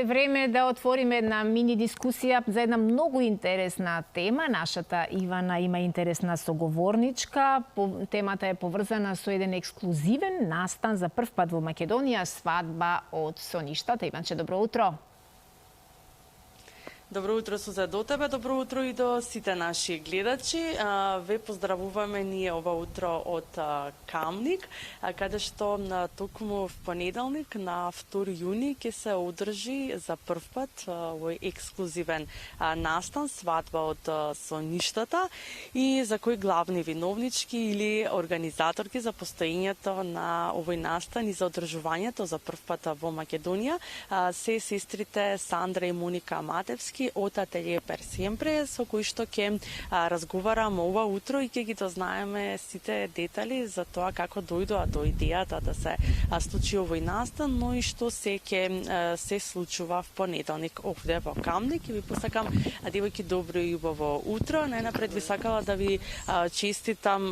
време да отвориме една мини дискусија за една многу интересна тема. Нашата Ивана има интересна соговорничка. Темата е поврзана со еден ексклузивен настан за прв пат во Македонија, свадба од соништата. Иванче, добро утро. Добро утро, Суза, до тебе, добро утро и до сите наши гледачи. Ве поздравуваме ние ова утро од Камник, каде што токму в понеделник на 2 јуни ќе се одржи за прв пат овој ексклузивен настан, свадба од соништата, и за кои главни виновнички или организаторки за постоењето на овој настан и за одржувањето за прв пат во Македонија се сестрите Сандра и Моника Матевски од ателје Per Siempre, со кои што ќе разговараме ова утро и ќе ги дознаеме сите детали за тоа како дојдоа до идејата да се случи овој настан, но и што се ќе се случува в понеделник овде во Камник. И ви посакам, девојки, добро и убаво утро. Најнапред ви сакала да ви честитам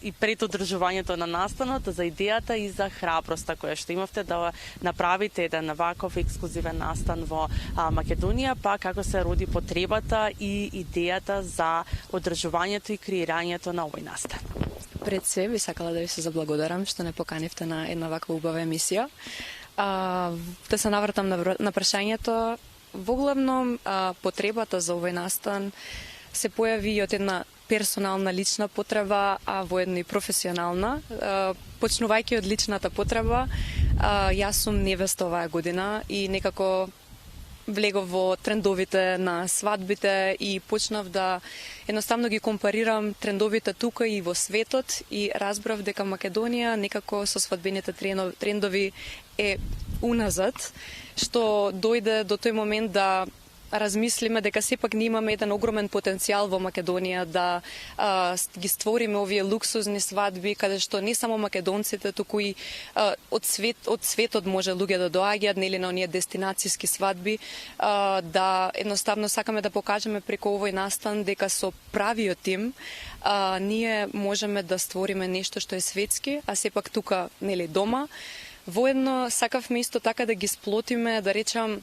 и пред одржувањето на настанот за идејата и за храброста која што имавте да направите еден ваков ексклузивен настан во Македонија, па како се роди потребата и идејата за одржувањето и креирањето на овој настан. Пред се би сакала да ви се заблагодарам што не поканивте на една ваква убава емисија. Да се навратам на прашањето, воглавно потребата за овој настан се појави од една персонална лична потреба, а во една и професионална. Почнувајќи од личната потреба, јас сум невеста оваа година и некако влегов во трендовите на свадбите и почнав да едноставно ги компарирам трендовите тука и во светот и разбрав дека Македонија некако со свадбените трендови е уназад, што дојде до тој момент да размислиме дека сепак ние имаме еден огромен потенцијал во Македонија да ги створиме овие луксузни свадби, каде што не само македонците, туку и од светот може луѓе да доаѓаат, нели, на оние дестинацијски свадби, да едноставно сакаме да покажеме преку овој настан дека со правиот тим ние можеме да створиме нешто што е светски, а сепак тука, нели, дома. Воедно сакавме исто така да ги сплотиме, да речам,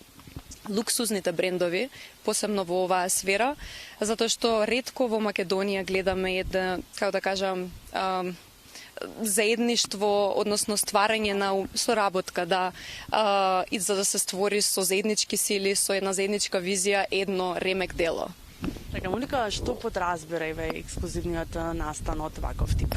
луксузните брендови, посебно во оваа сфера, затоа што ретко во Македонија гледаме една, како да кажам, заедништво, односно стварање на соработка, и за да се створи со заеднички сили, со една заедничка визија, едно ремек дело. Така, Моника, што подразбира ексклузивниот настан од ваков тип?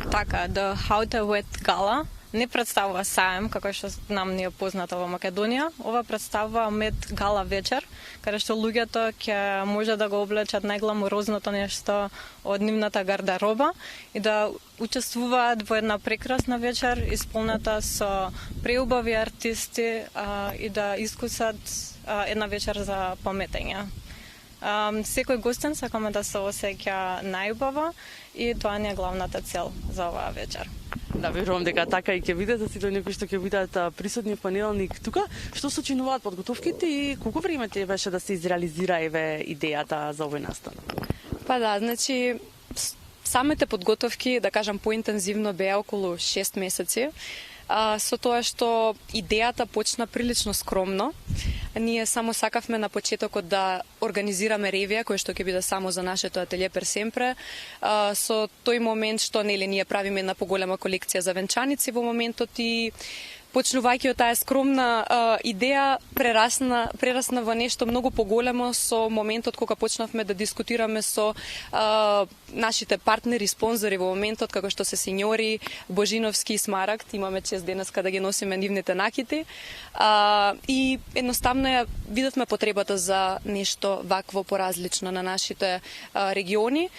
Така, The Houten Wet Gala не представува саем, како што нам не е познато во Македонија. Ова представува мед гала вечер, каде што луѓето ќе може да го облечат најгламурозното нешто од нивната гардероба и да учествуваат во една прекрасна вечер, исполнета со преубави артисти и да искусат една вечер за паметење. Секој гостин сакаме да се осеќа најубаво и тоа не е главната цел за оваа вечер. Да, верувам дека така и ќе видите сите оние што ќе бидат присутни в понеделник тука. Што сочинуваат подготовките и колку време ти беше да се изреализира идејата за овој настан? Па да, значи самите подготовки, да кажам, поинтензивно беа околу 6 месеци. Со тоа што идејата почна прилично скромно. Ние само сакавме на почетокот да организираме ревија, кој што ќе биде само за нашето ателје Per Siempre. Со тој момент што, нели, ние правиме една поголема колекција за венчаници во моментот и почнувајќи од таа скромна идеја, прерасна во нешто многу поголемо со моментот кога почнавме да дискутираме со нашите партнери, спонзори во моментот, како што се Синьори, Божиновски и Смарагд. Имаме чест денеска да ги носиме нивните накити. И едноставно видовме потребата за нешто вакво поразлично на нашите региони.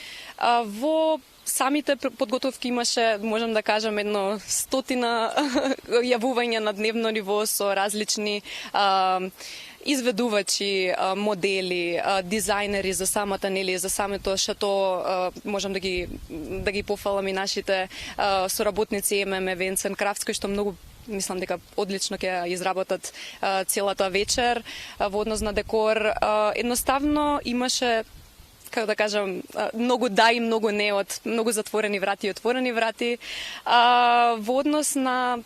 Во самите подготовки имаше, можам да кажам, 100 јавувања на дневно ниво со различни изведувачи, модели, дизајнери за самата, нели, за самото шато, можам да ги пофалам и нашите соработници Events and Crafts, кои што многу, мислам дека одлично ќе изработат целата вечер во однос на декор. Едноставно имаше, како да кажам, многу да и многу не, од многу затворени врати и отворени врати. Во однос на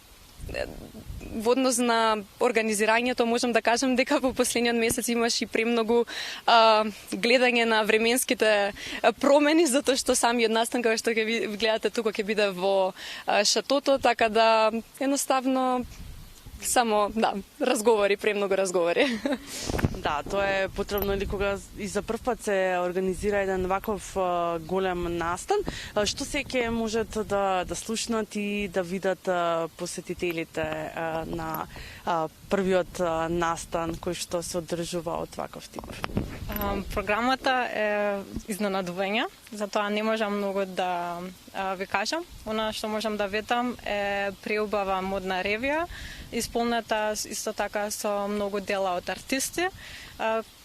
во однос на организирањето можам да кажам дека во последниот месец имаш и премногу гледање на временските промени, затоа што самиот настан кога што ќе гледате тука ќе биде во шатото, така да едноставно само разговори, премногу разговори. Да, тоа е потребно или кога и за прв пат се организира еден ваков голем настан, што се ќе можат да слушнат и да видат посетителите на првиот настан кој што се одржува од ваков тип. Програмата е изненадување, затоа не можам многу да ви кажам. Она што можам да ветам е преубава модна ревија, исполнета исто така со многу дела од артисти,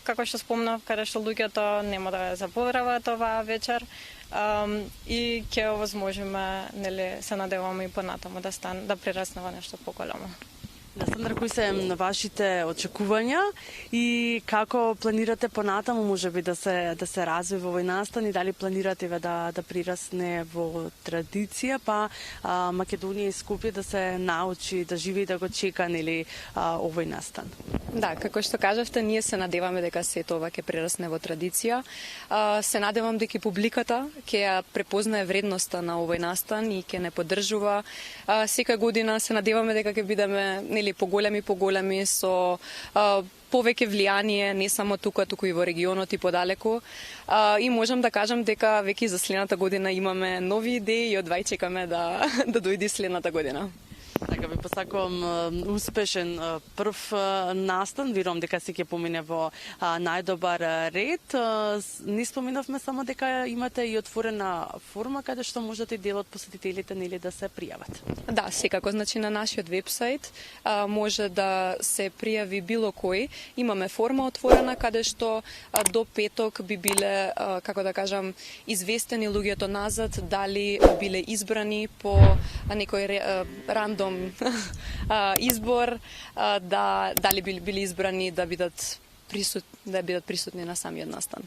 како што спомнав, каде што луѓето нема да забораваат оваа вечер и ќе овозможиме, нели, се надеваме и понатаму да прераснува нешто поголемо. Сандра, кои се вашите очекувања и како планирате понатаму можеби да се развива овој настан и дали планирате да прирасне во традиција, па Македонија и Скопје да се научи да живее и да го чека, нели, овој настан? Да, како што кажавте, ние се надеваме дека сето ова ќе прерасне во традиција. Се надевам дека публиката ќе ја препознае вредноста на овој настан и ќе не поддржува. Сека година се надеваме дека ќе бидеме поголеми со повеќе влијание не само тука, туку и во регионот и подалеку. И можам да кажам дека веќе за следната година имаме нови идеи и одвај чекаме да дојде следната година. Така ви посакувам успешен прв настан, верувам дека се ќе помине во најдобар ред. Не споменавме само дека имате и отворена форма каде што можете дел од посетителите, нели, да се пријават. Да, секако, значи на нашиот вебсайт може да се пријави било кој. Имаме форма отворена каде што до петок би биле, како да кажам, известени луѓето назад дали биле избрани по некој рандом избор, дали били избрани да бидат присутни на самиот настан.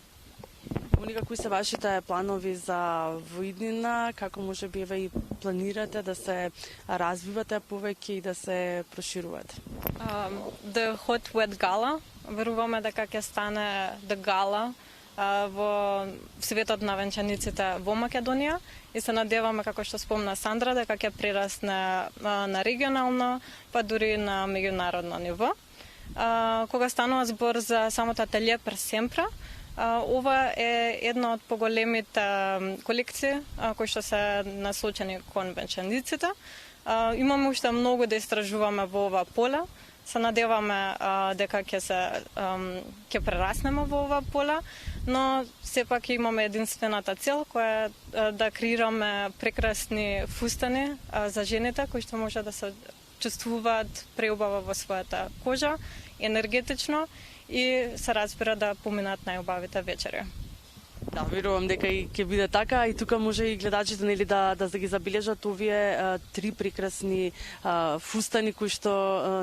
Моника, кои се вашите планови за воиднина? Како може би и планирате да се развивате повеќе и да се проширувате? The Hot Wet Gala, веруваме дека ќе стане The Gala во светот на венчаниците во Македонија и се надеваме, како што спомна Сандра, дека ќе прерасне на регионално, па дури на меѓународно ниво. Кога станува збор за самото ателје per sempre, ова е една од поголемите колекции кои што се насочени кон венчаниците. Имаме уште многу да истражуваме во ова поле. Се надеваме дека ќе прераснеме во ова поле, но сепак имаме единствената цел која е да креираме прекрасни фустани за жените кои што може да се чувствуваат преубаво во својата кожа, енергетично и се разбира да поминат најубавите вечери. Да, верувам дека и ќе биде така и тука може и гледачите, нели, да ги забележат овие три прекрасни фустани кои што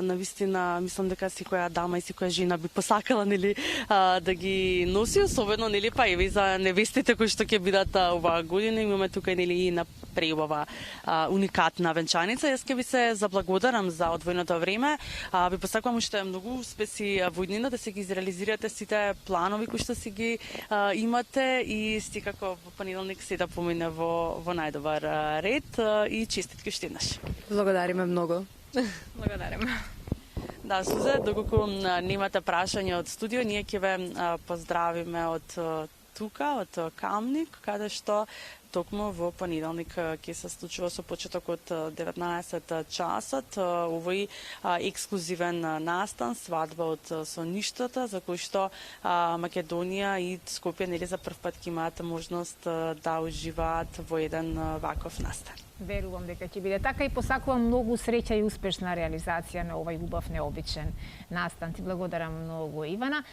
навистина мислам дека секоја дама и секоја жена би посакала, нели, да ги носи, особено, нели, па и за невестите кои што ќе бидат оваа година. Имаме тука, нели, и на преубава уникатна венчаница. Јас ќе ви се заблагодарам за одвоеното време. Ви посакувам уште многу успеси во иднина, да се ги изреализирате сите планови кои што си ги имате и стикако во понеделник се да помине во најдобар ред и честитки уште еднаш. Благодариме многу. Благодариме. Да, Сузе, доколку немате прашање од студио, ние ќе ве поздравиме од тука, од Камник, каде што токму во понеделник ќе се случува со почеток од 19 часот овој ексклузивен настан, свадба од сонништата, за кој што Македонија и Скопје, нели, за прв пат ќе имаат можност да уживаат во еден ваков настан. Верувам дека ќе биде така и посакувам многу среќа и успешна реализација на овој убав необичен настан. Ти благодарам многу, Ивана.